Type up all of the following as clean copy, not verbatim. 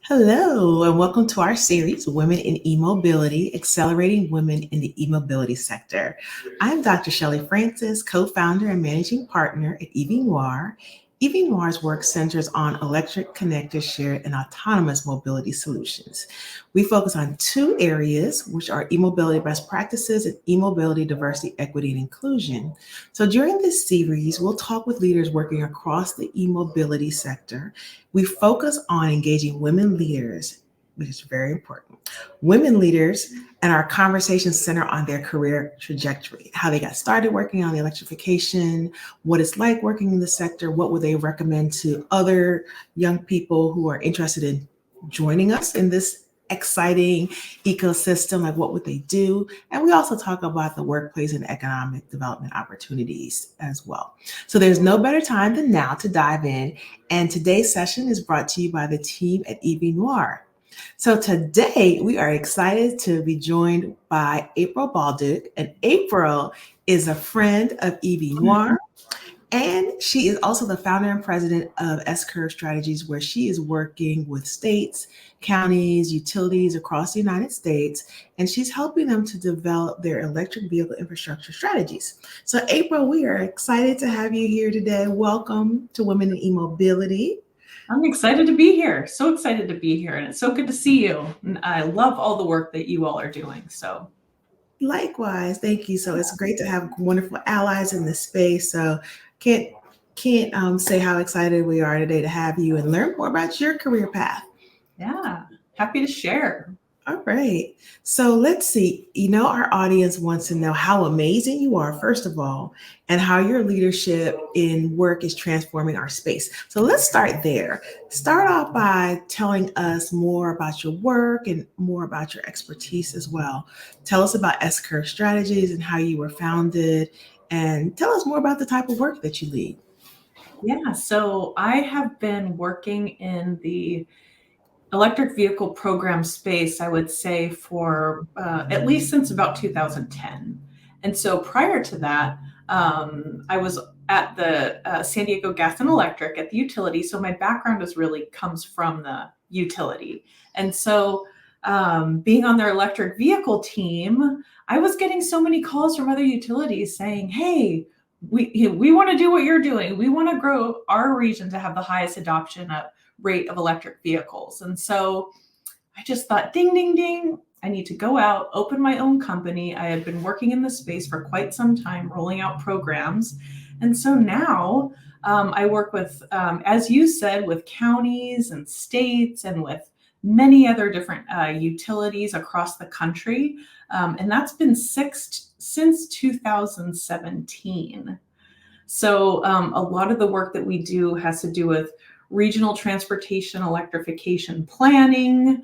Hello, and welcome to our series, Women in E-Mobility, Accelerating Women in the E-Mobility Sector. I'm Dr. Shelley Francis, co-founder and managing partner at EV Noir. EV Noir's work centers on electric, connected, shared, and autonomous mobility solutions. We focus on two areas, which are e-mobility best practices and e-mobility diversity, equity, and inclusion. So during this series, we'll talk with leaders working across the e-mobility sector. We focus on engaging women leaders, which is very important. Women leaders, and our conversations center on their career trajectory, how they got started working on the electrification, what it's like working in the sector, what would they recommend to other young people who are interested in joining us in this exciting ecosystem, like what would they do? And we also talk about the workplace and economic development opportunities as well. So there's no better time than now to dive in. And today's session is brought to you by the team at EV Noir. So today we are excited to be joined by April Bolduc, and April is a friend of EV Noir. And she is also the founder and president of S-Curve Strategies, where she is working with states, counties, utilities across the United States, and she's helping them to develop their electric vehicle infrastructure strategies. So April, we are excited to have you here today. Welcome to Women in E-Mobility. I'm excited to be here. So excited to be here. And it's so good to see you. And I love all the work that you all are doing. So Likewise, thank you. So it's great to have wonderful allies in this space. So can't say how excited we are today to have you and learn more about your career path. yeah, happy to share. All right. So let's see. Our audience wants to know how amazing you are, first of all, and how your leadership in work is transforming our space. So let's start there. Start off by telling us more about your work and more about your expertise as well. Tell us about S-Curve Strategies and how you were founded, and tell us more about the type of work that you lead. Yeah, so I have been working in the electric vehicle program space, I would say, for at least since about 2010. And so prior to that, I was at the San Diego Gas and Electric at the utility. So my background is really comes from the utility. And so being on their electric vehicle team, I was getting so many calls from other utilities saying, hey, we want to do what you're doing. We want to grow our region to have the highest adoption rate of electric vehicles. And so I just thought, ding, ding, ding, I need to go out, open my own company. I had been working in this space for quite some time, rolling out programs. And so now I work with, as you said, with counties and states and with many other different utilities across the country. And that's been since 2017. So a lot of the work that we do has to do with regional transportation electrification planning,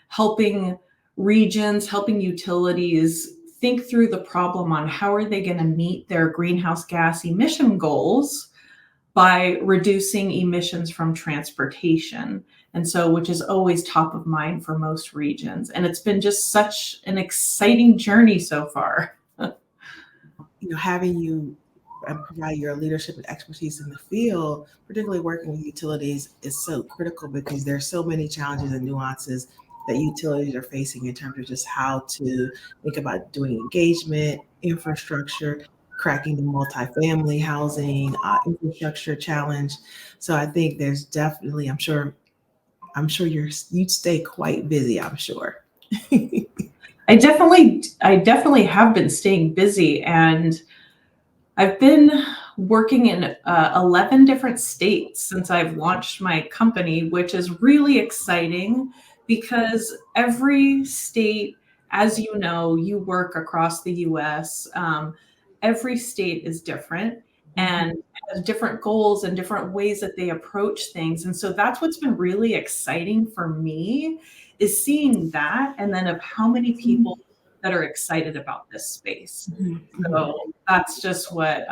helping regions, helping utilities think through the problem on how are they going to meet their greenhouse gas emission goals by reducing emissions from transportation. And so, which is always top of mind for most regions. And it's been just such an exciting journey so far. Having you provide your leadership and expertise in the field, particularly working with utilities, is so critical because there's so many challenges and nuances that utilities are facing in terms of just how to think about doing engagement, infrastructure, cracking the multifamily housing infrastructure challenge. So I think there's definitely, I'm sure you'd stay quite busy, I'm sure. I definitely have been staying busy, and I've been working in 11 different states since I've launched my company, which is really exciting because every state, as you know, you work across the US, every state is different and has different goals and different ways that they approach things. And so that's what's been really exciting for me is seeing that, and then of how many people that are excited about this space. So that's just what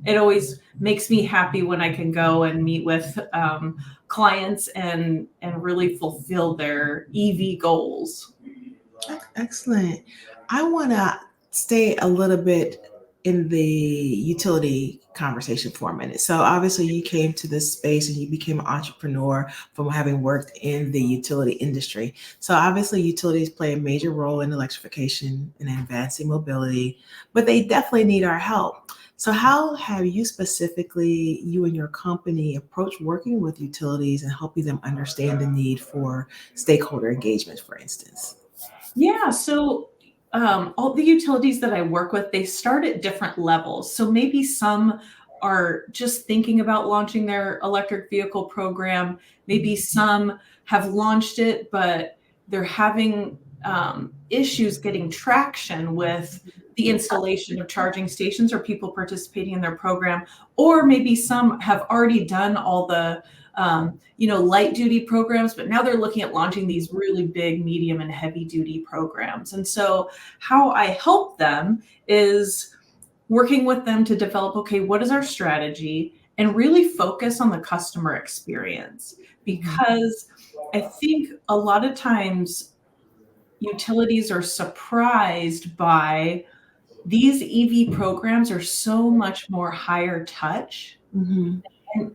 it always makes me happy when I can go and meet with clients and really fulfill their EV goals. Excellent. I want to stay a little bit in the utility conversation for a minute. So obviously you came to this space and you became an entrepreneur from having worked in the utility industry. So obviously utilities play a major role in electrification and advancing mobility, but they definitely need our help. So how have you specifically, you and your company, approached working with utilities and helping them understand the need for stakeholder engagement, for instance? Yeah, so all the utilities that I work with, they start at different levels. So maybe some are just thinking about launching their electric vehicle program. Maybe some have launched it, but they're having issues getting traction with the installation of charging stations or people participating in their program. Or maybe some have already done all the light duty programs, but now they're looking at launching these really big, medium, and heavy duty programs. And so, how I help them is working with them to develop, okay, what is our strategy? And really focus on the customer experience. Mhm. Because I think a lot of times utilities are surprised by these EV programs are so much more higher touch Mhm.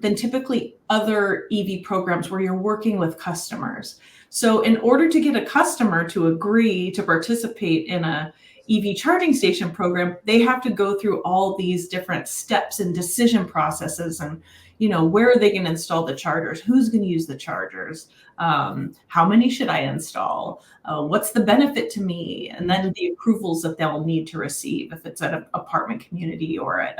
than typically other EV programs where you're working with customers. So in order to get a customer to agree to participate in a EV charging station program, they have to go through all these different steps and decision processes and where are they going to install the chargers, who's going to use the chargers, how many should I install, what's the benefit to me, and then the approvals that they'll need to receive if it's at an apartment community or at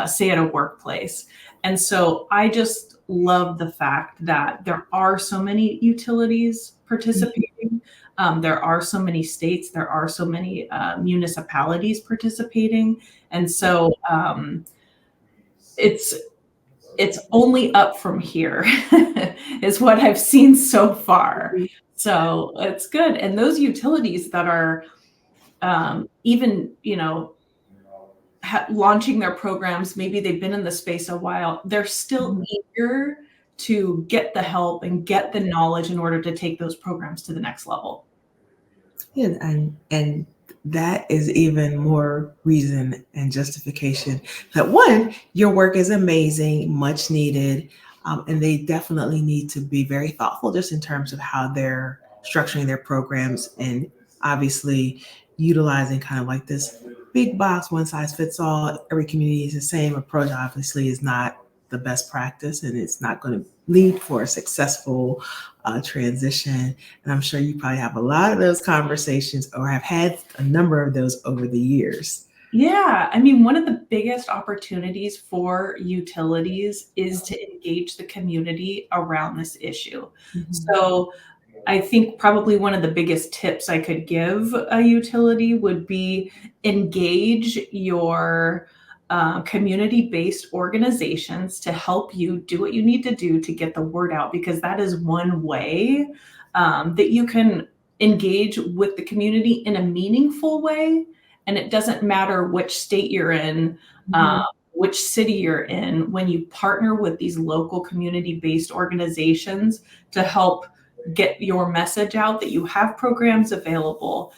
say at a workplace. And so I just love the fact that there are so many utilities participating. There are so many states, there are so many municipalities participating. And so it's it's only up from here is what I've seen so far. So it's good. And those utilities that are even, launching their programs, maybe they've been in the space a while, they're still Mhm. eager to get the help and get the knowledge in order to take those programs to the next level. Yeah, and that is even more reason and justification that one, your work is amazing, much needed, and they definitely need to be very thoughtful just in terms of how they're structuring their programs and obviously utilizing kind of like this big box, one size fits all. Every community is the same approach. Obviously, is not the best practice, and it's not going to lead for a successful transition. And I'm sure you probably have a lot of those conversations or have had a number of those over the years. Yeah, I mean, one of the biggest opportunities for utilities is to engage the community around this issue. Mhm. So I think probably one of the biggest tips I could give a utility would be engage your community-based organizations to help you do what you need to do to get the word out, because that is one way that you can engage with the community in a meaningful way. And it doesn't matter which state you're in, uh, Mhm. which city you're in, when you partner with these local community-based organizations to help get your message out that you have programs available,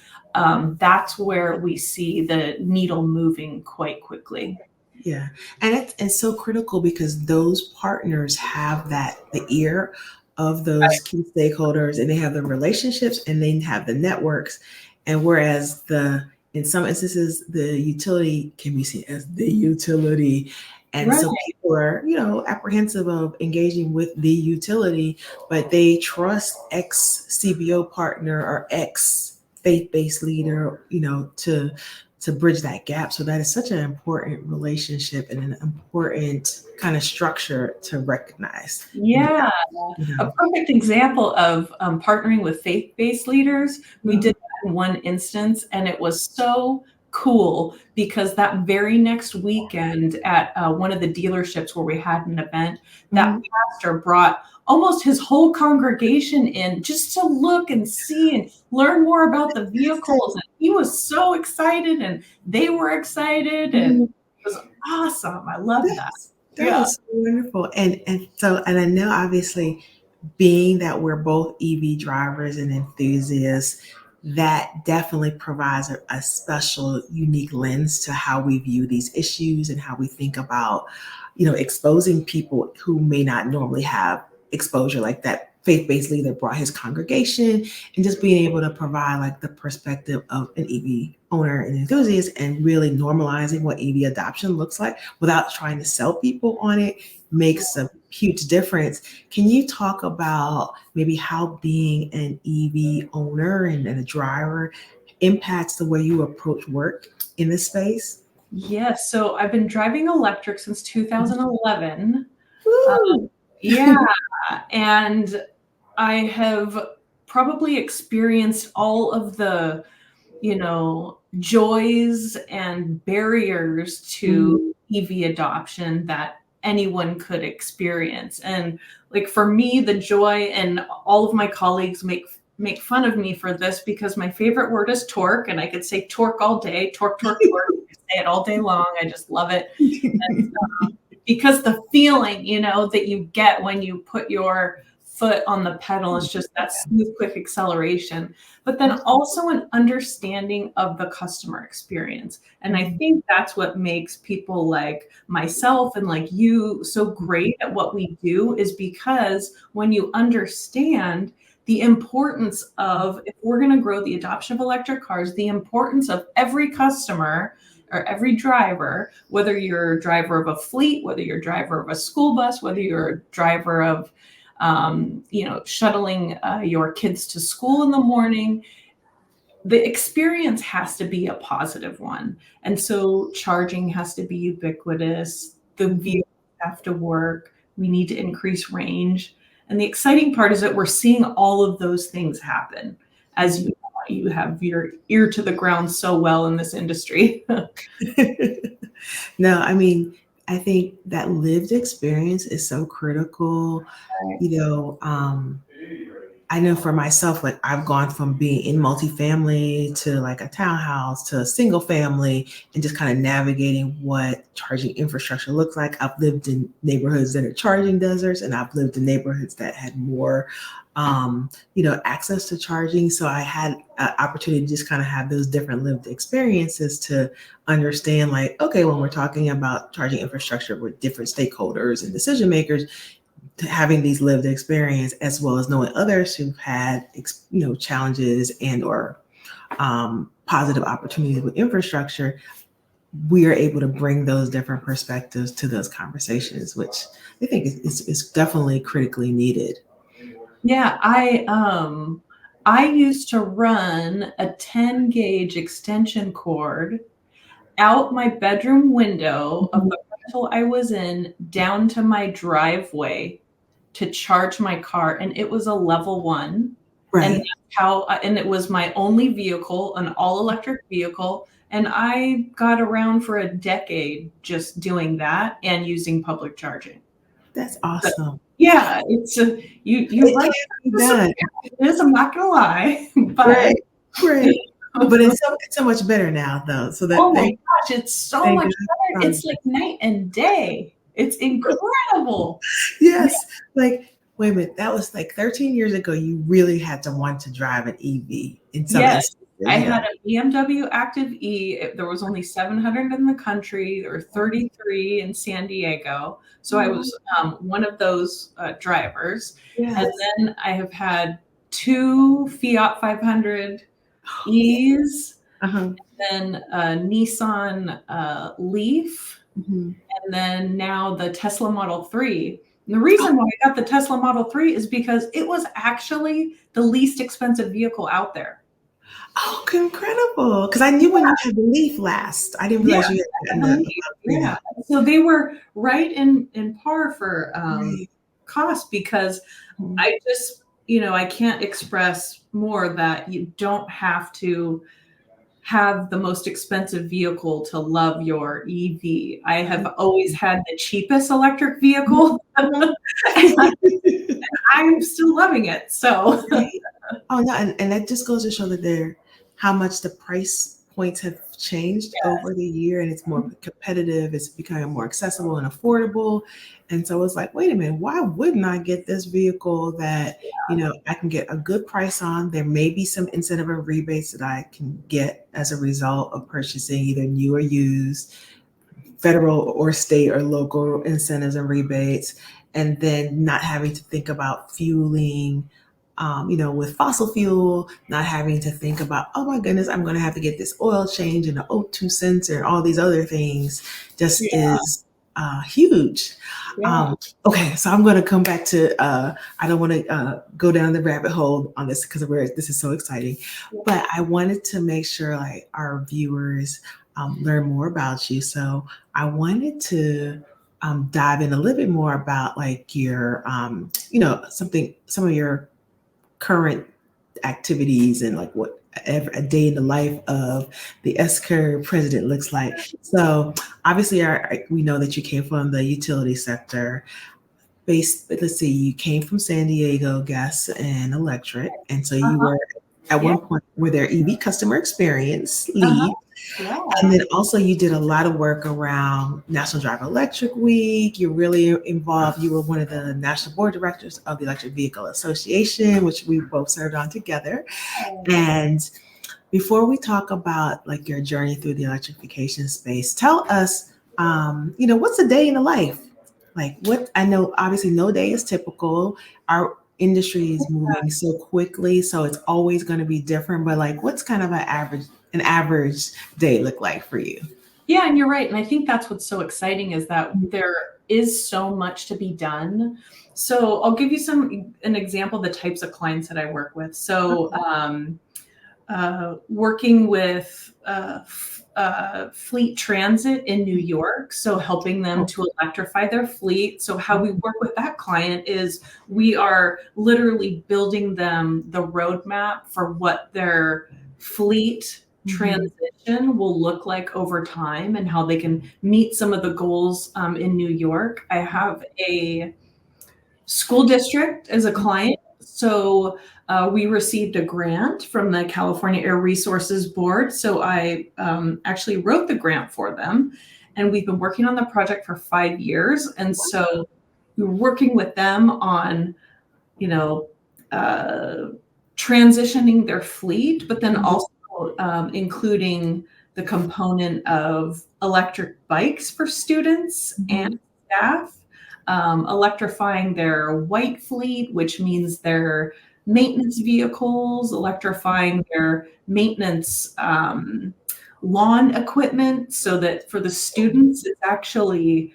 that's where we see the needle moving quite quickly. Yeah, and it's so critical because those partners have that the ear of those key stakeholders, and they have the relationships, and they have the networks. And whereas the in some instances the utility can be seen as the utility, and Right. so people are apprehensive of engaging with the utility, but they trust X CBO partner or X faith-based leader, to bridge that gap. So that is such an important relationship and an important kind of structure to recognize. And that, Yeah. you A know. perfect example of partnering with faith-based leaders. We Mhm. did that in one instance, and it was so cool because that very next weekend at one of the dealerships where we had an event, that Mhm. pastor brought almost his whole congregation in just to look and see and learn more about the vehicles. And he was so excited, and they were excited, and it Mhm. was awesome. I love that. That Yeah. is so wonderful. And I know obviously being that we're both EV drivers and enthusiasts, that definitely provides a special, unique lens to how we view these issues and how we think about, exposing people who may not normally have exposure like that. Faith-based leader brought his congregation, and just being able to provide like the perspective of an EV owner and enthusiast, and really normalizing what EV adoption looks like without trying to sell people on it makes a huge difference. Can you talk about maybe how being an EV owner and a driver impacts the way you approach work in this space? Yes. So I've been driving electric since 2011. Woo! Yeah. And I have probably experienced all of the, joys and barriers to EV adoption that anyone could experience. And like for me, the joy, and all of my colleagues make fun of me for this because my favorite word is torque, and I could say torque all day, torque, torque, torque. I could say it all day long. I just love it. And, because the feeling, that you get when you put your foot on the pedal is just that smooth, quick acceleration, but then also an understanding of the customer experience. And I think that's what makes people like myself and like you so great at what we do, is because when you understand the importance of, if we're going to grow the adoption of electric cars, the importance of every customer or every driver, whether you're a driver of a fleet, whether you're a driver of a school bus, whether you're a driver of, shuttling your kids to school in the morning, the experience has to be a positive one. And so charging has to be ubiquitous. The vehicles have to work. We need to increase range. And the exciting part is that we're seeing all of those things happen as you have your ear to the ground so well in this industry. No, I mean, I think that lived experience is so critical. I know for myself, like I've gone from being in multifamily to like a townhouse to a single family, and just kind of navigating what charging infrastructure looks like. I've lived in neighborhoods that are charging deserts, and I've lived in neighborhoods that had more, access to charging. So I had an opportunity to just kind of have those different lived experiences to understand, like, okay, when we're talking about charging infrastructure with different stakeholders and decision makers, to having these lived experience, as well as knowing others who've had challenges and or positive opportunities with infrastructure, we are able to bring those different perspectives to those conversations, which I think is definitely critically needed. Yeah, I used to run a 10 gauge extension cord out my bedroom window of the rental I was in down to my driveway to charge my car, and it was a level 1. And Right. that's and it was my only vehicle, an all electric vehicle, and I got around for a decade just doing that and using public charging. That's But awesome. yeah, it's you're It right. can be done. It is, I'm not gonna lie, but Right. Right. But it's so much better now, though. So that oh my gosh, it's so thank much better. God. It's like night and day. It's incredible. Yeah. Yes. Like, wait a minute, that was like 13 years ago. You really had to want to drive an EV in some Yes. instances. I Yeah. had a BMW Active E. There was only 700 in the country. There were 33 in San Diego. So I was one of those drivers. Yes. And then I have had 2 Fiat 500 E's, Uh-huh. then a Nissan Leaf, Mhm. and then now the Tesla Model 3. And the reason why I got the Tesla Model 3 is because it was actually the least expensive vehicle out there. Oh, incredible. Because I knew when you had the Leaf last. I didn't Yeah, realize you had gotten the the Leaf, Model 3 yeah. now. So they were right in par for Right. cost, because Mhm. I just, I can't express more that you don't have to have the most expensive vehicle to love your EV. I have always had the cheapest electric vehicle. I'm still loving it. So Right? Oh, no, and that just goes to show that how much the price points have changed over the year, and it's more competitive. It's becoming more accessible and affordable. And so it's like, wait a minute, why wouldn't I get this vehicle that, I can get a good price on? There may be some incentive or rebates that I can get as a result of purchasing either new or used, federal or state or local incentives and rebates, and then not having to think about fueling, with fossil fuel, not having to think about, oh my goodness, I'm going to have to get this oil change and the O2 sensor and all these other things, just is huge. Yeah. Okay, so I'm going to come back to, I don't want to go down the rabbit hole on this because this is so exciting, but I wanted to make sure like our viewers learn more about you. So I wanted to dive in a little bit more about like your, some of your current activities and like what a day in the life of the S-curve president looks like. So obviously we know that you came from the utility sector. Let's see, you came from San Diego Gas and Electric, and so you Uh-huh. were at Yeah. one point were their EV customer experience Uh-huh. lead. Yeah. And then also you did a lot of work around National Drive Electric Week. You're really involved. You were one of the national board directors of the Electric Vehicle Association, which we both served on together. And before we talk about like your journey through the electrification space, tell us, what's a day in the life? Like what I know, obviously no day is typical. Our industry is moving so quickly, so it's always going to be different. But like, what's kind of an average day look like for you? Yeah, and you're right. And I think that's what's so exciting is that there is so much to be done. So I'll give you an example of the types of clients that I work with. So working with fleet transit in New York, so helping them to electrify their fleet. So how we work with that client is we are literally building them the roadmap for what their fleet transition will look like over time and how they can meet some of the goals in New York. I have a school district as a client. So we received a grant from the California Air Resources Board. So I actually wrote the grant for them. And we've been working on the project for 5 years. And so we were working with them on, transitioning their fleet, but then also including the component of electric bikes for students and staff, electrifying their white fleet, which means their maintenance vehicles, electrifying their maintenance lawn equipment so that for the students, it's actually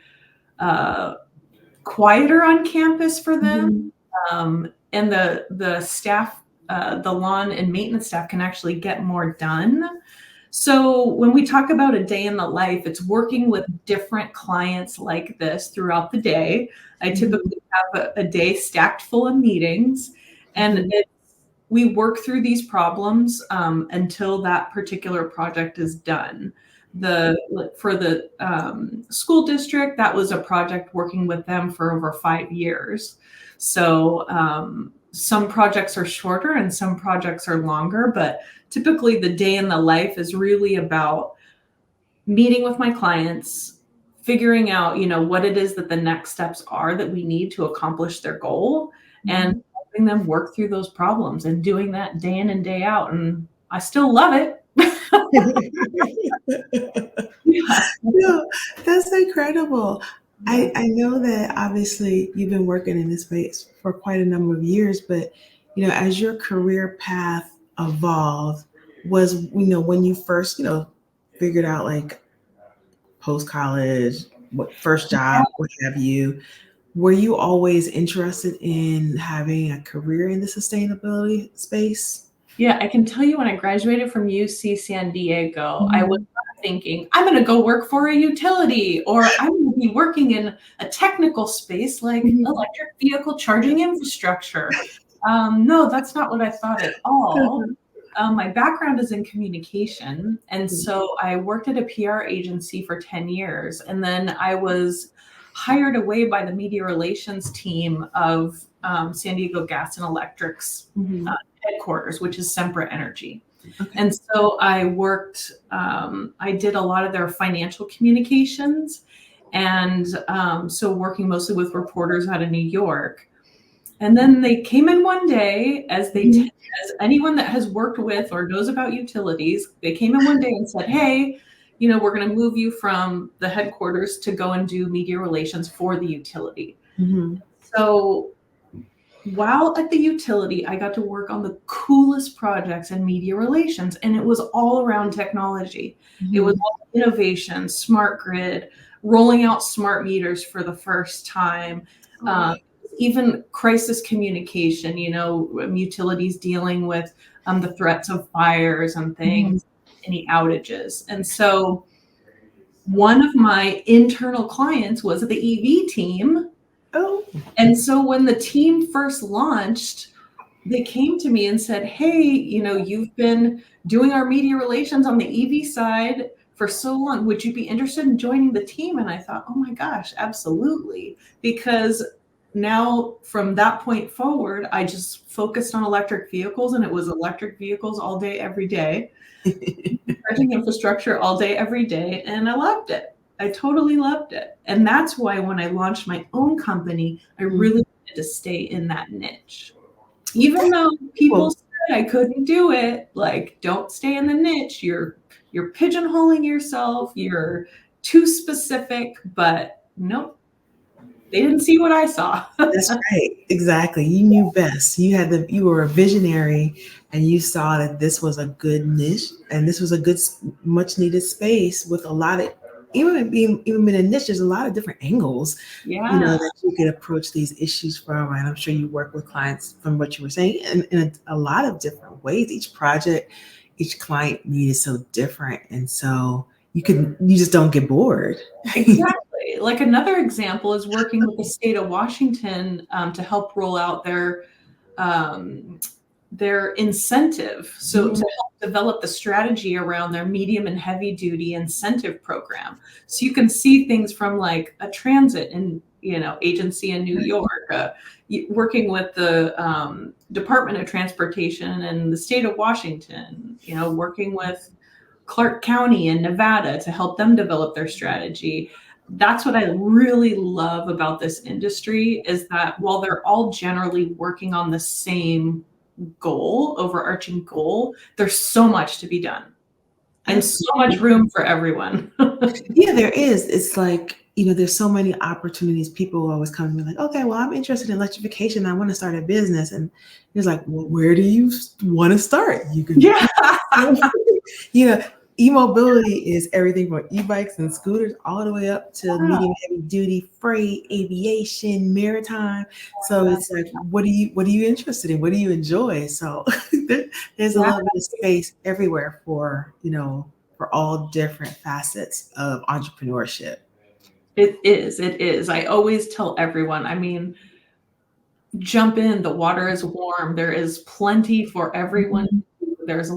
quieter on campus for them. And the staff, the lawn and maintenance staff can actually get more done. So when we talk about a day in the life, it's working with different clients like this throughout the day. I typically have a day stacked full of meetings, and we work through these problems until that particular project is done. For the school district, that was a project working with them for over 5 years. So some projects are shorter and some projects are longer, but typically the day in the life is really about meeting with my clients, figuring out, what it is that the next steps are that we need to accomplish their goal, and helping them work through those problems and doing that day in and day out. And I still love it. No, that's incredible. I know that obviously you've been working in this space for quite a number of years, but as your career path evolved, was when you first figured out like post college, what first job, what have you, were you always interested in having a career in the sustainability space? Yeah, I can tell you when I graduated from UC San Diego, I was not thinking, I'm going to go work for a utility or I'm going to be working in a technical space like electric vehicle charging infrastructure. No, that's not what I thought at all. My background is in communication. And so I worked at a PR agency for 10 years. And then I was hired away by the media relations team of San Diego Gas and Electric's headquarters, which is Sempra Energy. Okay. And so I worked, I did a lot of their financial communications. And so working mostly with reporters out of New York. And then they came in one day, as Mhm. as anyone that has worked with or knows about utilities, they came in one day and said, hey, you know, we're going to move you from the headquarters to go and do media relations for the utility. Mhm. So while at the utility, I got to work on the coolest projects in media relations, and it was all around technology. It was Mhm. all innovation, smart grid, rolling out smart meters for the first time, Oh, wow. um, even crisis communication, you know, utilities dealing with the threats of fires and Mhm. things, any outages. And so one of my internal clients was the EV team. Oh. And so when the team first launched, they came to me and said, hey, you know, you've been doing our media relations on the EV side for so long. Would you be interested in joining the team? And I thought, oh my gosh, absolutely. Because now from that point forward, I just focused on electric vehicles, and it was electric vehicles all day, every day, charging infrastructure all day, every day. And I loved it. I totally loved it. And that's why when I launched my own company, I really wanted to stay in that niche. Even though people Well, said I couldn't do it, like, don't stay in the niche. You're pigeonholing yourself. You're too specific. But nope, they didn't see what I saw. that's right. Exactly. You knew best. You were a visionary, and you saw that this was a good niche, and this was a good, much needed space with a lot of, even in a niche, there's a lot of different angles, Yeah, that you could approach these issues from. And I'm sure you work with clients from what you were saying in a lot of different ways. Each project, each client need is so different. And so you just don't get bored. exactly. Like another example is working with the state of Washington to help roll out um, their incentive. So to Mhm. help develop the strategy around their medium and heavy duty incentive program. So you can see things from like a transit and, you know, agency in New York, working with the Department of Transportation and the state of Washington, you know, working with Clark County in Nevada to help them develop their strategy. That's what I really love about this industry, is that while they're all generally working on the same goal, overarching goal, there's so much to be done and so much Absolutely. room for everyone. Yeah, there is. It's like, there's so many opportunities. People always come to me like, okay, well, I'm interested in electrification. I want to start a business. And it's like, well, where do you want to start? You can, Yeah. you know, e-mobility is everything from e-bikes and scooters all the way up to medium heavy duty freight, aviation, maritime. So it's like, what are you interested in? What do you enjoy? So there's a Yeah, little bit of space everywhere for all different facets of entrepreneurship. it is. It is. I always tell everyone, I mean, jump in, the water is warm. There is plenty for everyone. Mhm. There's,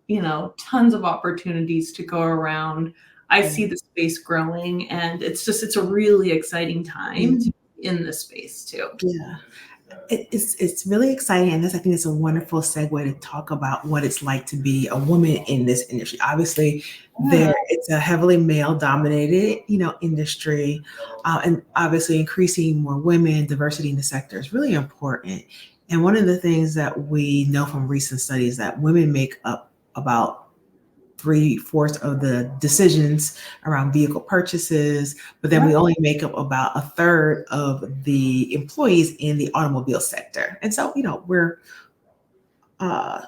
you know, tons of opportunities to go around. I Yeah. see the space growing, and it's a really exciting time to be in this space too. Yeah. It's really exciting, and I think it's a wonderful segue to talk about what it's like to be a woman in this industry. Obviously, Yeah. it's a heavily male-dominated, industry, and obviously increasing more women, diversity in the sector is really important. And one of the things that we know from recent studies that women make up about three-fourths of the decisions around vehicle purchases, but then we Right. only make up about a third of the employees in the automobile sector. And so, we're uh,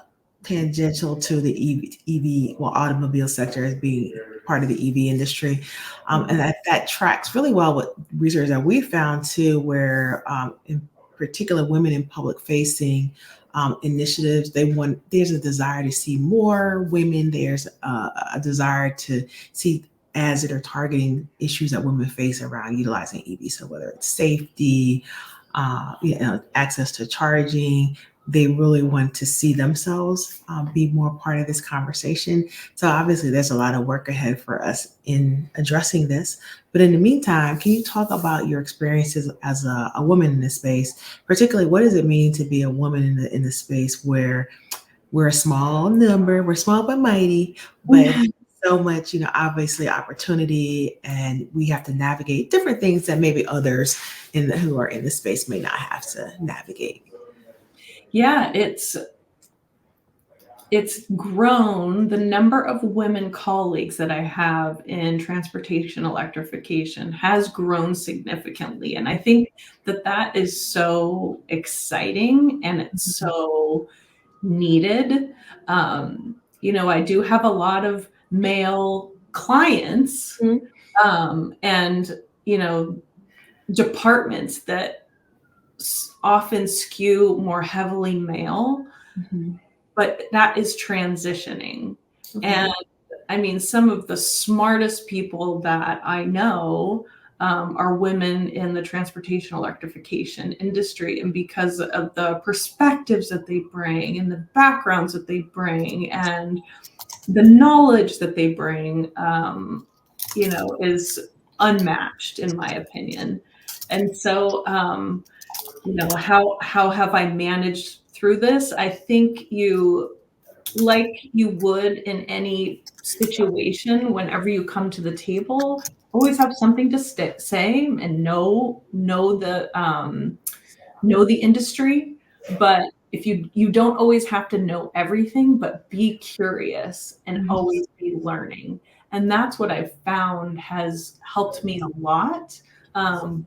tangential to the automobile sector as being part of the EV industry. And Mhm. that tracks really well with research that we found too, where in particular women in public facing initiatives, there's a desire to see more women. There's a desire to see ads that are targeting issues that women face around utilizing EV. So whether it's safety, access to charging, they really want to see themselves be more part of this conversation. So obviously, there's a lot of work ahead for us in addressing this. But in the meantime, can you talk about your experiences as a woman in this space? Particularly, what does it mean to be a woman in the space where we're a small number, we're small but mighty, but so much, obviously opportunity, and we have to navigate different things that maybe others who are in the space may not have to navigate. Yeah, it's grown. The number of women colleagues that I have in transportation electrification has grown significantly. And I think that that is so exciting and it's so needed. I do have a lot of male clients, Mhm. and, departments that often skew more heavily male, Mhm. but that is transitioning. Okay. And I mean, some of the smartest people that I know are women in the transportation electrification industry. And because of the perspectives that they bring and the backgrounds that they bring and the knowledge that they bring, is unmatched, in my opinion. And so, how have I managed through this? I think like you would in any situation, whenever you come to the table, always have something to say and know the industry. But if you don't always have to know everything, but be curious and Mhm. always be learning. And that's what I've found has helped me a lot.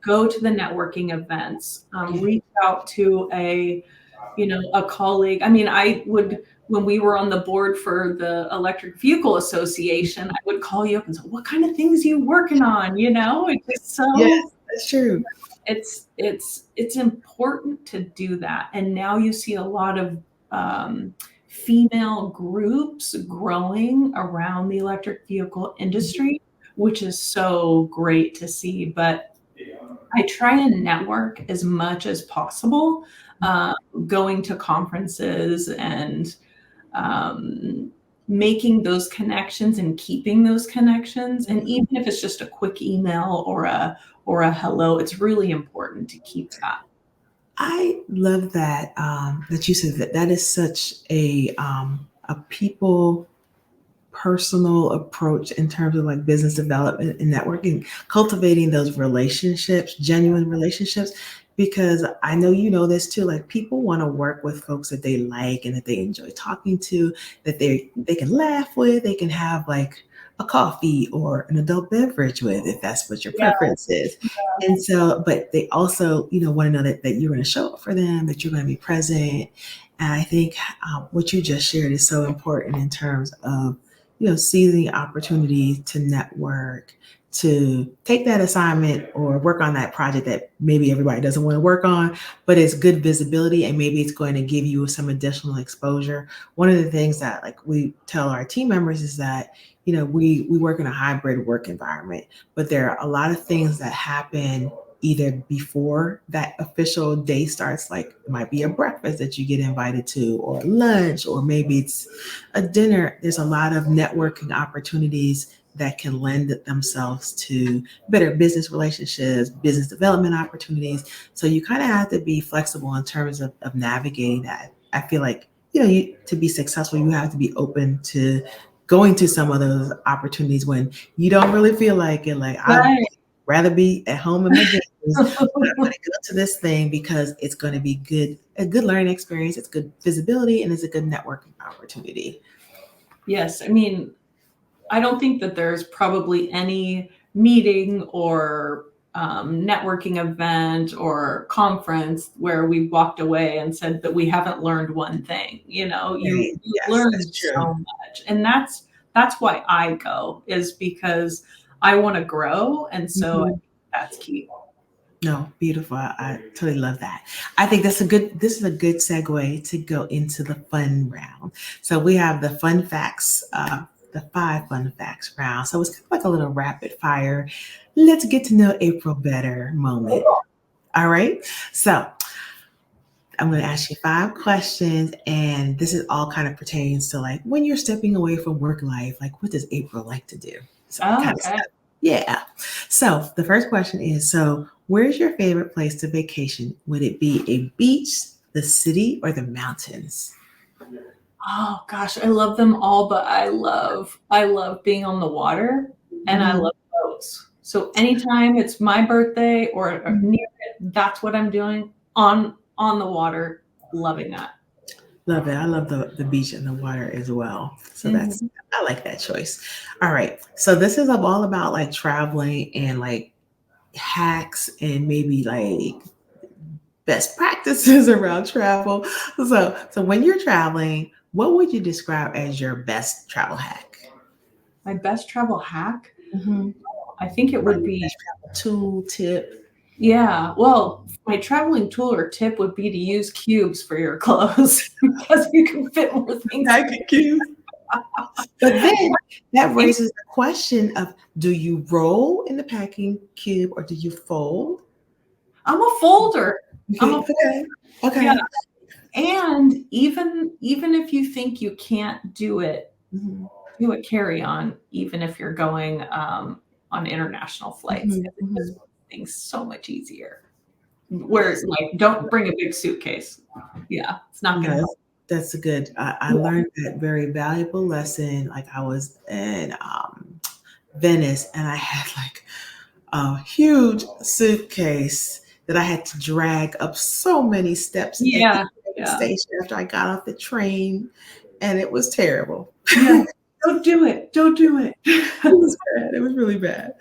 Go to the networking events, reach out to a colleague. I mean, I would, when we were on the board for the Electric Vehicle Association, I would call you up and say, what kind of things are you working on? It's just Yes, so, that's true. it's important to do that. And now you see a lot of female groups growing around the electric vehicle industry, which is so great to see. But I try and network as much as possible, uh, going to conferences and um, making those connections and keeping those connections. And even if it's just a quick email or a hello, it's really important to keep that. I love that that you said that. That is such a people personal approach in terms of like business development and networking, cultivating those relationships, genuine relationships. Because I know you know this too. Like people want to work with folks that they like and that they enjoy talking to, that they can laugh with, they can have like a coffee or an adult beverage with, if that's what your Yeah. preference is. And so, but they also, want to know that you're going to show up for them, that you're going to be present. And I think what you just shared is so important in terms of seizing opportunity to network, to take that assignment or work on that project that maybe everybody doesn't want to work on, but it's good visibility and maybe it's going to give you some additional exposure. One of the things that like we tell our team members is that, we work in a hybrid work environment, but there are a lot of things that happen either before that official day starts, like it might be a breakfast that you get invited to, or lunch, or maybe it's a dinner. There's a lot of networking opportunities that can lend themselves to better business relationships, business development opportunities. So you kind of have to be flexible in terms of navigating that. I feel like, to be successful, you have to be open to going to some of those opportunities when you don't really feel like it. Like I'd Right. rather be at home in my jammies, but I'm going to go to this thing because it's going to be a good learning experience. It's good visibility and it's a good networking opportunity. Yes. I mean, I don't think that there's probably any meeting or networking event or conference where we walked away and said that we haven't learned one thing. Right. You Yes, learn that's true. so much, and that's why I go, is because I want to grow, and so I Mhm. think that's key. No, beautiful. I totally love that. I think this is a good segue to go into the fun round. So we have the 5 fun facts round. So it's kind of like a little rapid fire. Let's get to know April better moment. All right. So I'm going to ask you 5 questions, and this is all kind of pertains to like when you're stepping away from work life, like what does April like to do? So Oh, kind of okay. stuff. Yeah. So the first question is, so where's your favorite place to vacation? Would it be a beach, the city, or the mountains? Oh gosh, I love them all, but I love being on the water and I Mhm. love boats. So anytime it's my birthday or Mhm. near it, that's what I'm doing on the water, loving that. Love it. I love the beach and the water as well. So Mhm. I like that choice. All right. So this is all about like traveling and like hacks and maybe like best practices around travel. So when you're traveling, what would you describe as your best travel hack? My best travel hack, Mhm. I think it Or would your be best travel tool tip? yeah, well, my traveling tool or tip would be to use cubes for your clothes because you can fit more things. Packing cubes. But then that raises the question of, do you roll in the packing cube or do you fold? I'm a folder. I'm Okay, a okay, Yeah, okay. and even if you think you can't Mhm, do a carry-on, even if you're going, on international flights, mhm, 'cause it just mhm. makes things so much easier. Where, Yes, like, don't bring a big suitcase. Yeah, it's not gonna yes, help. that's a good. I Yeah. learned that very valuable lesson. Like I was in Venice, and I had like a huge suitcase that I had to drag up so many steps at the Yeah, train yeah, station after I got off the train, and it was terrible. yeah. Don't do it, don't do it. It was bad. It was really bad.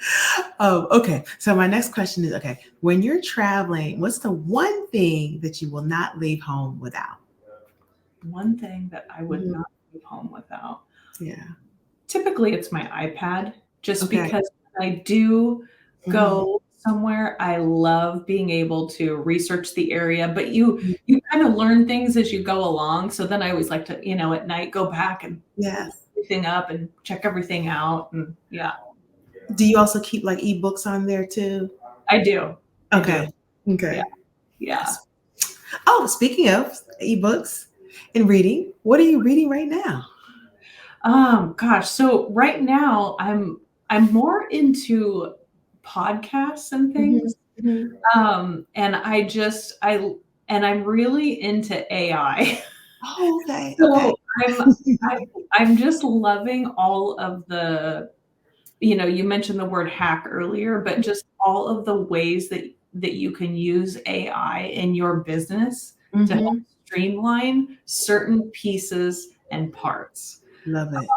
Okay, so my next question is, okay, when you're traveling, what's the one thing that you will not leave home without? One thing that I would Mhm. not leave home without. Yeah. Typically, it's my iPad, just Okay. because when I do Mhm. go somewhere, I love being able to research the area, but you Mhm. you kinda learn things as you go along, so then I always like to, at night, go back and look Yes. everything up and check everything out, and yeah, Do you also keep like ebooks on there too? I do. I do. Okay. Yeah, Okay. yeah. Yes. Oh, speaking of ebooks and reading, what are you reading right now? Gosh, so right now, I'm more into podcasts and Mhm. things. Mhm. And I'm really into AI. Oh, okay. Okay. So I'm just loving all of you mentioned the word hack earlier, but just all of the ways that you can use AI in your business to help Mhm. streamline certain pieces and parts. Love it.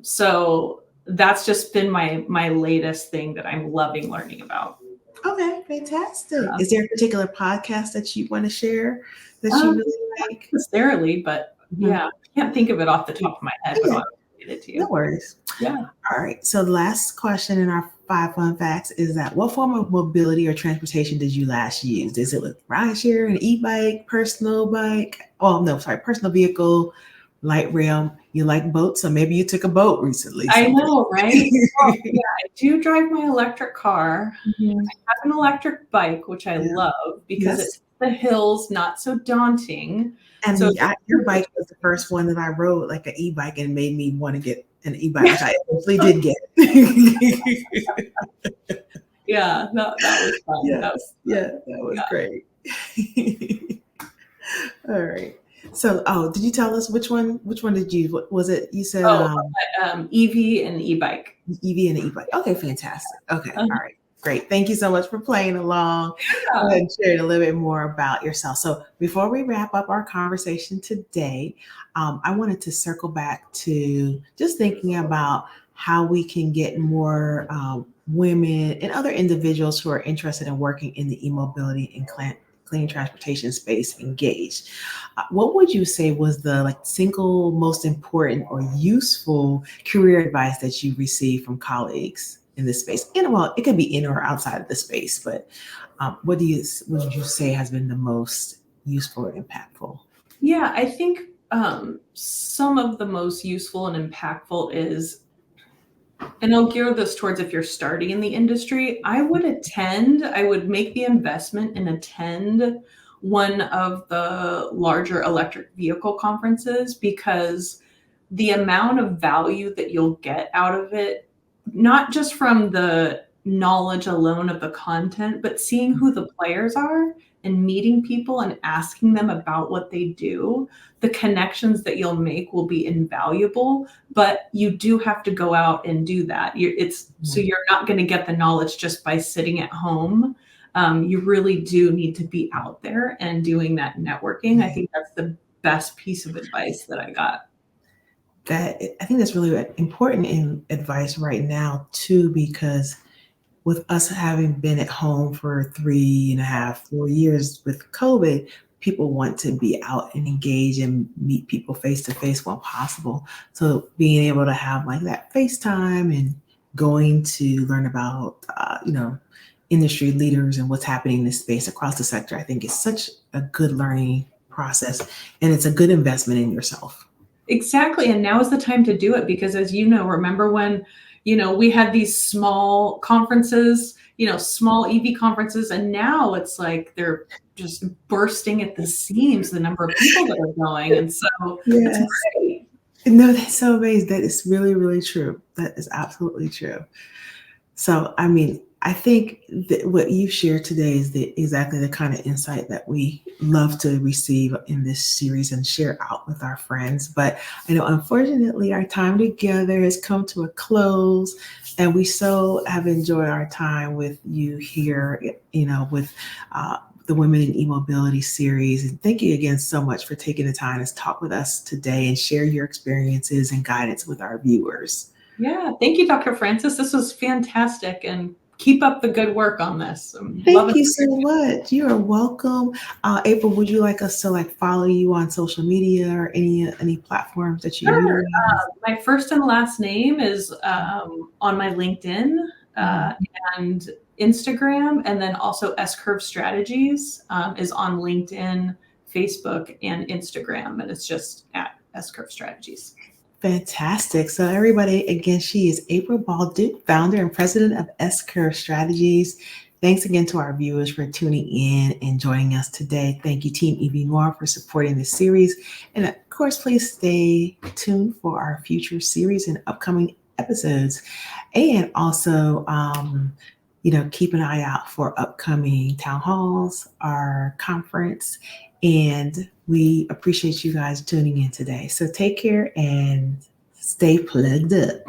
So that's just been my latest thing that I'm loving learning about. Okay, fantastic. Yeah. Is there a particular podcast that you want to share that you Um, really like? necessarily, but Mhm. yeah, I can't think of it off the top of my head, but Okay, I'll get it to no you. worries. Yeah. All right. So the last question in our five fun facts is that what form of mobility or transportation did you last use? Is it with rideshare, an e-bike, personal bike? Oh no, sorry, personal vehicle, light rail. You like boats, so maybe you took a boat recently. I So know, right? Well, yeah, I do drive my electric car. Mhm. I have an electric bike, which I Yeah. love because Yes. it's the hills, not so daunting. And So your bike was the first one that I rode, like an e-bike, and made me want to get an e-bike, which I eventually did get. yeah, that was fun. That Yes, was yeah, fun. that was Yeah. great. All right. So, oh, did you tell us which one did you what was it? You said Oh, EV and e-bike. EV and e-bike. Okay, fantastic. Okay, Uh, all right. Great. Thank you so much for playing along yeah. and sharing a little bit more about yourself. So, before we wrap up our conversation today, I wanted to circle back to just thinking about how we can get more women and other individuals who are interested in working in the e-mobility and clean transportation space engaged. What would you say was the like single most important or useful career advice that you received from colleagues in this space? And well, it could be in or outside of the space, but what would you say has been the most useful or impactful? Yeah, I think some of the most useful and impactful is, and I'll gear this towards if you're starting in the industry, I would make the investment and attend one of the larger electric vehicle conferences because the amount of value that you'll get out of it, not just from knowledge alone of the content, but seeing who the players are and meeting people and asking them about what they do, the connections that you'll make will be invaluable. But you do have to go out and do that. So you're not going to get the knowledge just by sitting at home. You really do need to be out there and doing that networking. I think that's the best piece of advice that I got. I think that's really important in advice right now too, because with us having been at home for 3.5, 4 years with COVID, people want to be out and engage and meet people face to face when possible. So being able to have like that FaceTime and going to learn about, industry leaders and what's happening in this space across the sector, I think is such a good learning process, and it's a good investment in yourself. Exactly. And now is the time to do it because, as you know, remember when, we had these small conferences, small EV conferences, and now it's like they're just bursting at the seams, the number of people that are going. And so it's Yes. great. No, that's so amazing. That is really, really true. That is absolutely true. So, I mean, I think that what you shared today is exactly the kind of insight that we love to receive in this series and share out with our friends. But I know, unfortunately, our time together has come to a close, and we so have enjoyed our time with you here, with the Women in E-Mobility series. And thank you again so much for taking the time to talk with us today and share your experiences and guidance with our viewers. Yeah. Thank you, Dr. Francis. This was fantastic. And keep up the good work on this. I'm Thank loving you so much. You are welcome. April, would you like us to follow you on social media or any platforms that you Sure. utilize? My first and last name is on my LinkedIn and Instagram, and then also S Curve Strategies is on LinkedIn, Facebook, and Instagram, and it's just at S Curve Strategies. Fantastic. So everybody, again, she is April Bolduc, founder and president of S Curve Strategies. Thanks again to our viewers for tuning in and joining us today. Thank you, Team EV Noir, for supporting this series. And of course, please stay tuned for our future series and upcoming episodes. And also, keep an eye out for upcoming town halls, our conference, and we appreciate you guys tuning in today. So take care and stay plugged up.